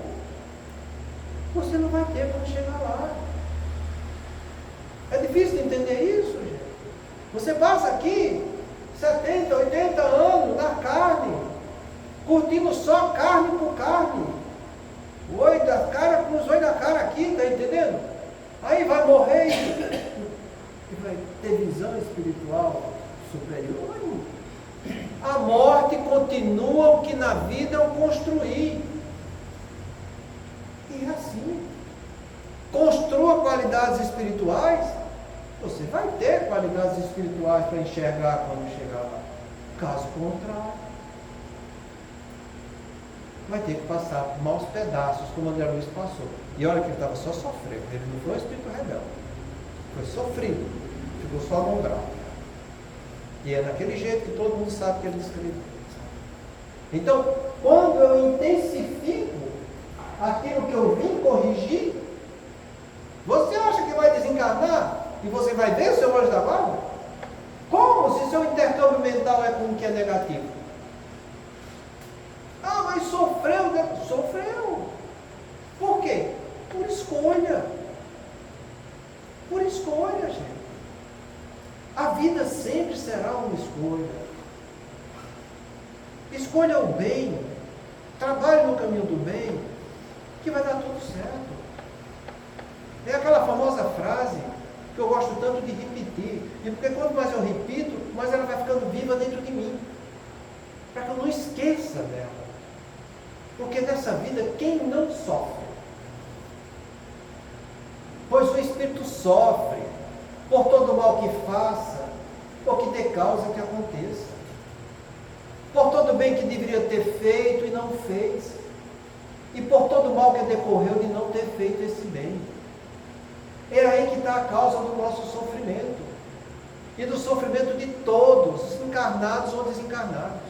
você não vai ter como chegar lá. É difícil de entender isso, gente. Você passa aqui 70, 80 anos na carne, curtindo só carne por carne. O olho da cara com os olhos da cara aqui, está entendendo? Aí vai morrer e vai ter visão espiritual superior. A morte continua o que na vida eu construí. E é assim. Construa qualidades espirituais, você vai ter qualidades espirituais para enxergar quando chegar lá. Caso contrário, vai ter que passar por maus pedaços, como André Luiz passou. E olha que ele estava só sofrendo, ele não foi um espírito rebelde, foi sofrido, ficou só no umbral. E é daquele jeito que todo mundo sabe que ele descreveu. Então, quando eu intensifico aquilo que eu vim corrigir, você acha que vai desencarnar e você vai ver o seu anjo da guarda? Como se seu intercâmbio mental é com o que é negativo? Ah, mas sofreu, né? Sofreu. será uma escolha. Escolha o bem, trabalhe no caminho do bem, que vai dar tudo certo. É aquela famosa frase que eu gosto tanto de repetir, e porque quanto mais eu repito, mais ela vai ficando viva dentro de mim, para que eu não esqueça dela. Porque nessa vida, quem não sofre? Pois o Espírito sofre por todo o mal que faça, ou que dê causa que aconteça, por todo o bem que deveria ter feito e não fez, e por todo o mal que decorreu de não ter feito esse bem. É aí que está a causa do nosso sofrimento, e do sofrimento de todos, encarnados ou desencarnados.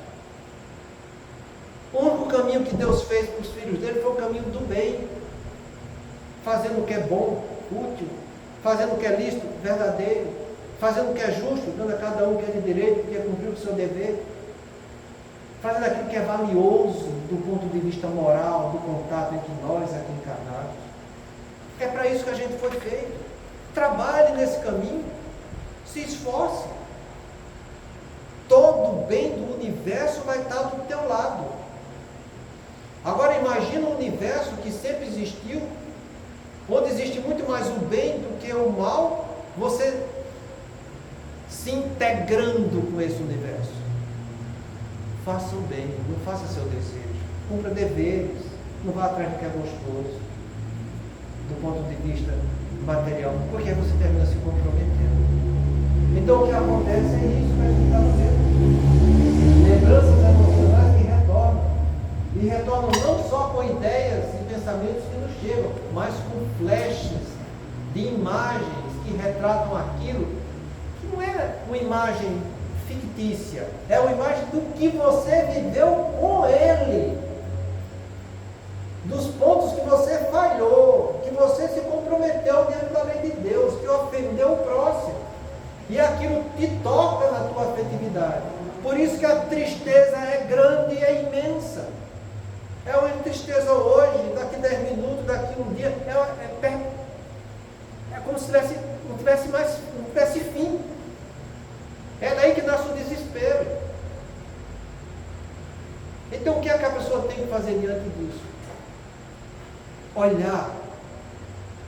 O único caminho que Deus fez para os filhos dele foi o caminho do bem, fazendo o que é bom, útil, fazendo o que é lícito, verdadeiro, fazendo o que é justo, dando a cada um o que é de direito, que é cumprir o seu dever, fazendo aquilo que é valioso do ponto de vista moral, do contato entre nós aqui encarnados. É para isso que a gente foi feito. Trabalhe nesse caminho, se esforce. Todo o bem do universo vai estar do teu lado. Agora imagina um universo que sempre existiu, onde existe muito mais o bem do que o mal, você se integrando com esse universo. Faça o bem, não faça seu desejo, cumpra deveres, não vá atrás do que é gostoso, do ponto de vista material, porque aí você termina se comprometendo. Então o que acontece é isso que a gente está fazendo. Lembranças emocionais que retornam. E retornam não só com ideias e pensamentos que nos chegam, mas com flashes de imagens que retratam aquilo que não é uma imagem fictícia, é uma imagem do que você viveu com ele, dos pontos que você falhou, que você se comprometeu diante da lei de Deus, que ofendeu o próximo, e aquilo te toca na tua afetividade. Por isso que a tristeza é grande e é imensa. É uma tristeza hoje, daqui 10 minutos, daqui um dia, é como se não tivesse fim. É daí que nasce o desespero. Então o que é que a pessoa tem que fazer diante disso? Olhar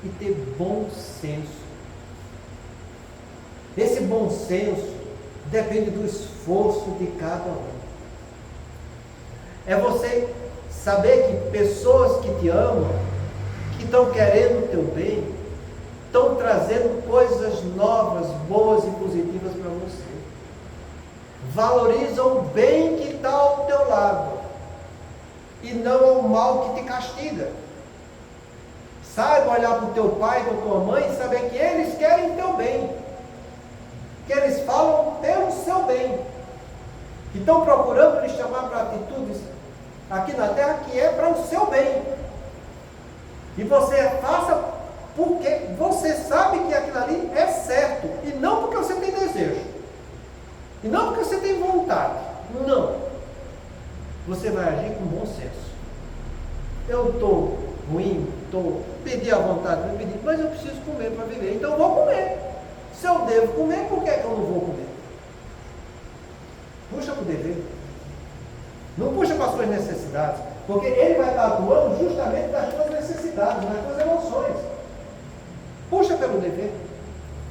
e ter bom senso. Esse bom senso depende do esforço de cada um. É você saber que pessoas que te amam, que estão querendo o teu bem, estão trazendo coisas novas, boas e positivas para você. Valoriza o bem que está ao teu lado e não o mal que te castiga. Saiba olhar para o teu pai, para a tua mãe e saber que eles querem o teu bem, que eles falam pelo seu bem, que estão procurando lhe chamar para atitudes aqui na terra que é para o seu bem, e você faça porque você sabe que aquilo ali é certo, e não porque você tem desejo, e não porque você tem vontade, não, você vai agir com bom senso. Eu estou ruim, pedi a vontade, não pedi, mas eu preciso comer para viver, então eu vou comer. Se eu devo comer, por que eu não vou comer? Puxa para o dever. Não puxa para as suas necessidades, porque ele vai estar atuando justamente das suas necessidades, das suas emoções. Puxa pelo dever.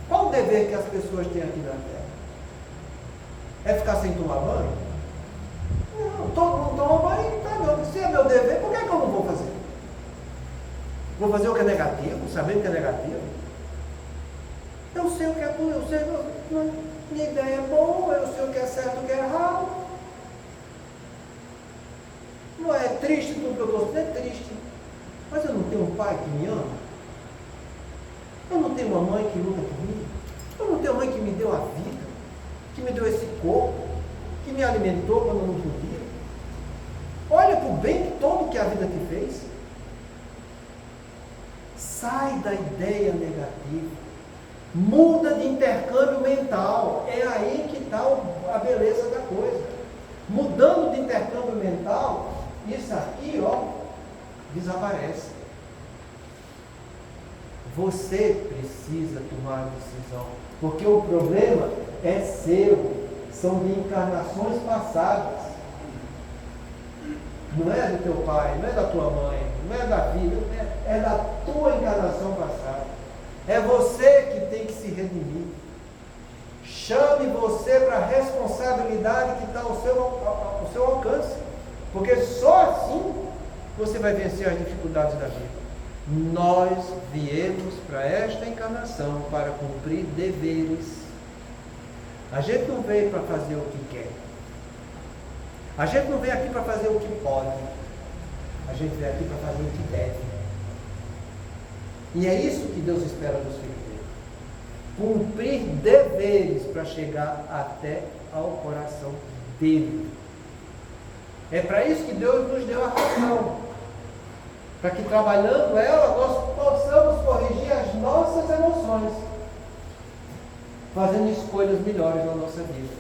Qual o dever que as pessoas têm aqui na Terra? É ficar sem tomar banho? Não, todo mundo toma banho, tá não. Se é meu dever, por que eu não vou fazer? Vou fazer o que é negativo, sabendo que é negativo? Eu sei o que é bom, eu sei, minha ideia é boa, eu sei o que é certo e o que é errado. Não é triste tudo que eu estou dizendo, é triste. Mas eu não tenho um pai que me ama? Eu não tenho uma mãe que luta comigo? Eu não tenho uma mãe que me deu a vida, que me deu esse corpo, que me alimentou quando eu não podia? Olha para o bem todo que a vida te fez. Sai da ideia negativa. Muda de intercâmbio mental. É aí que está a beleza da coisa. Mudando de intercâmbio mental, isso aqui, desaparece. Você precisa tomar a decisão, porque o problema é seu. são de encarnações passadas. Não é do teu pai, não é da tua mãe, não é da vida, é da tua encarnação passada. É você que tem que se redimir. Chame você para a responsabilidade que está ao seu alcance. Porque só assim você vai vencer as dificuldades da vida. Nós viemos para esta encarnação para cumprir deveres. A gente não veio para fazer o que quer. A gente não veio aqui para fazer o que pode. A gente veio aqui para fazer o que deve. E é isso que Deus espera dos filhos dele. Cumprir deveres para chegar até ao coração dele. É para isso que Deus nos deu a razão. Para que trabalhando ela nós possamos corrigir as nossas emoções, fazendo escolhas melhores na nossa vida.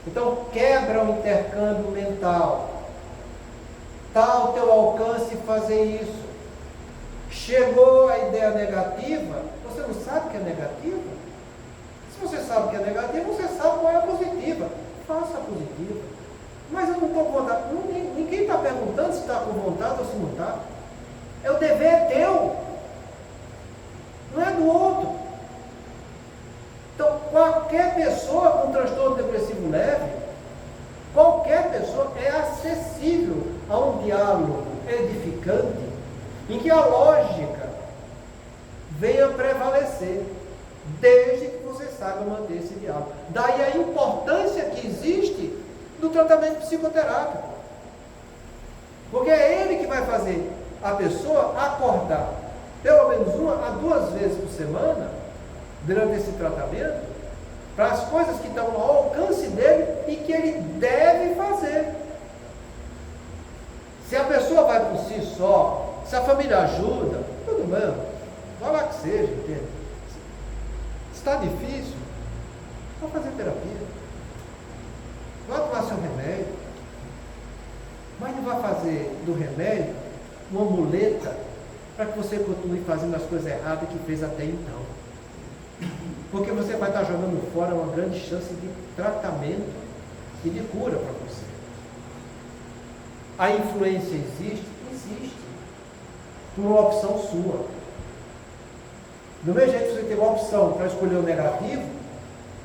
Então quebra o intercâmbio mental. Está ao teu alcance fazer isso. Chegou a ideia negativa, você não sabe que é negativa? Se você sabe que é negativa, você sabe qual é a positiva. Faça a positiva. Mas eu não estou com vontade. Ninguém está perguntando se está com vontade ou se não está. O dever é teu. Não é do outro. Então, qualquer pessoa com transtorno depressivo leve, qualquer pessoa é acessível a um diálogo edificante, em que a lógica venha prevalecer, desde que você saiba manter esse diálogo. Daí a importância que existe do tratamento psicoterápico. Porque é ele que vai fazer a pessoa acordar pelo menos 1 a 2 vezes por semana, durante esse tratamento, para as coisas que estão ao alcance dele e que ele deve fazer. Se a pessoa vai por si só, se a família ajuda, tudo bem, vai lá que seja, entende? Se está difícil, vai fazer terapia, vai tomar seu remédio, mas não vai fazer do remédio uma muleta para que você continue fazendo as coisas erradas que fez até então. Porque você vai estar jogando fora uma grande chance de tratamento e de cura para você. A influência existe? Existe. Por uma opção sua. Do mesmo jeito que você tem uma opção para escolher o negativo,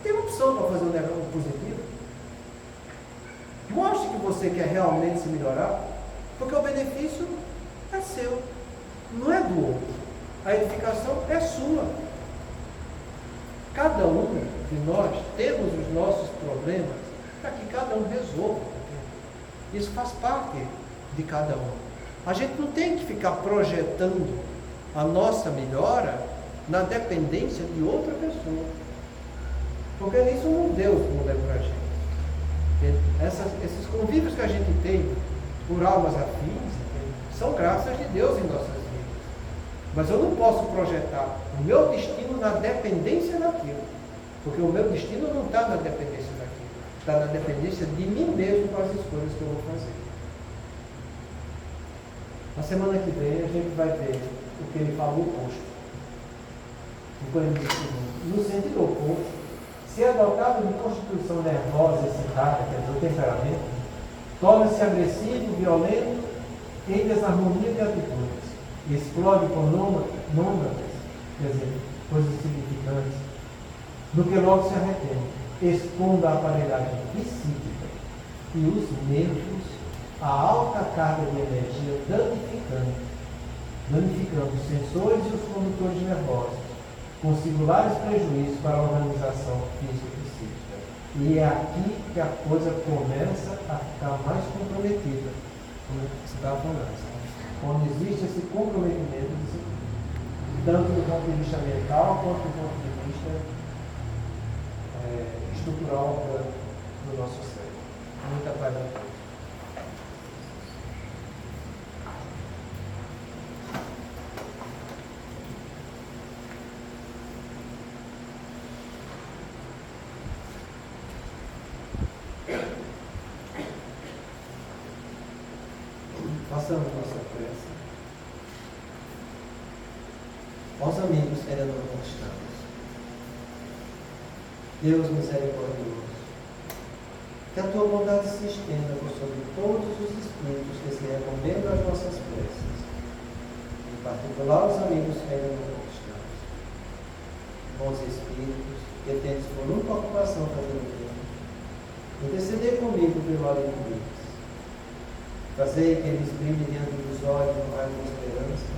tem uma opção para fazer o positivo. Mostre que você quer realmente se melhorar, porque o benefício é seu, não é do outro. A edificação é sua. Cada um de nós temos os nossos problemas para que cada um resolva. Isso faz parte de cada um. A gente não tem que ficar projetando a nossa melhora na dependência de outra pessoa. Porque isso não Deus não deu para a gente. Esses convívios que a gente tem por almas afins são graças de Deus em nossas vidas. Mas eu não posso projetar o meu destino na dependência daquilo. Porque o meu destino não está na dependência daquilo. Está na dependência de mim mesmo para as escolhas que eu vou fazer. Na semana que vem a gente vai ver o que ele falou oposto. No sentido oposto, se é dotado de constituição nervosa excitada, quer dizer, o temperamento, torna-se agressivo, violento, em desarmonia de atitudes, explode por nômades, quer dizer, coisas significantes, do que logo se arrepende, expondo a aparelhagem psíquica e os nervos a alta carga de energia danificando os sensores e os condutores nervosos, com singulares prejuízos para a organização física e psíquica. E é aqui que a coisa começa a ficar mais comprometida, como você estava falando, quando existe esse comprometimento, tanto do ponto de vista mental, quanto do ponto de vista estrutural do nosso cérebro. Muita paz a todos. Façamos nossa prece. Aos amigos que ainda não conquistamos, Deus misericordioso, Que a tua bondade se estenda por sobre todos os espíritos que se recomendam às nossas preces, em particular os amigos que ainda não conquistamos. Bons espíritos, que tendes por única ocupação fazer o bem, intercedei comigo pelo além deles. Fazei que eles brilhem diante dos olhos no raio da esperança,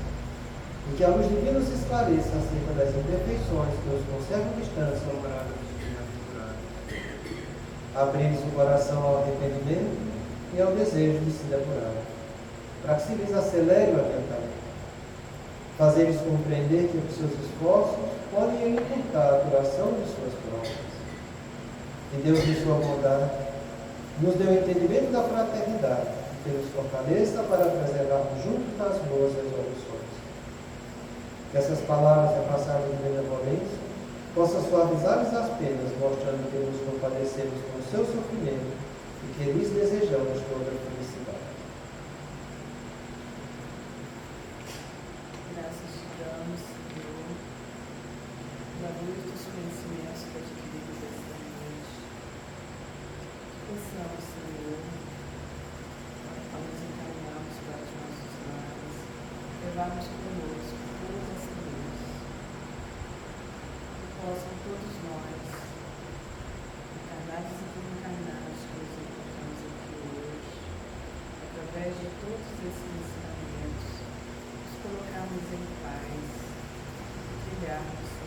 e que a luz divina se esclareça acerca das imperfeições que os conservam distantes ao morada dos bem-aventurados. Abrir-lhes o coração ao arrependimento e ao desejo de se depurar, para que se lhes acelere o adiantamento. Fazer-lhes compreender que os seus esforços podem encurtar a duração de suas provas. E Deus, de sua bondade, nos deu o entendimento da fraternidade, que nos fortaleça para preservarmos juntos das boas resoluções. Que essas palavras repassadas de benevolência possam suavizar-lhes as penas, mostrando que nos compadecemos com o seu sofrimento e que lhes desejamos toda a felicidade. Graças te damos, Senhor, pela luz dos conhecimentos que adquirimos esta noite. Possamos, Senhor, ao nos encaminharmos para os nossos lares, levarmos conosco todas as luzes. Possam todos nós, encarnados e desencarnados que nos encontramos aqui hoje, através de todos esses ensinamentos, nos colocarmos em paz e trilharmos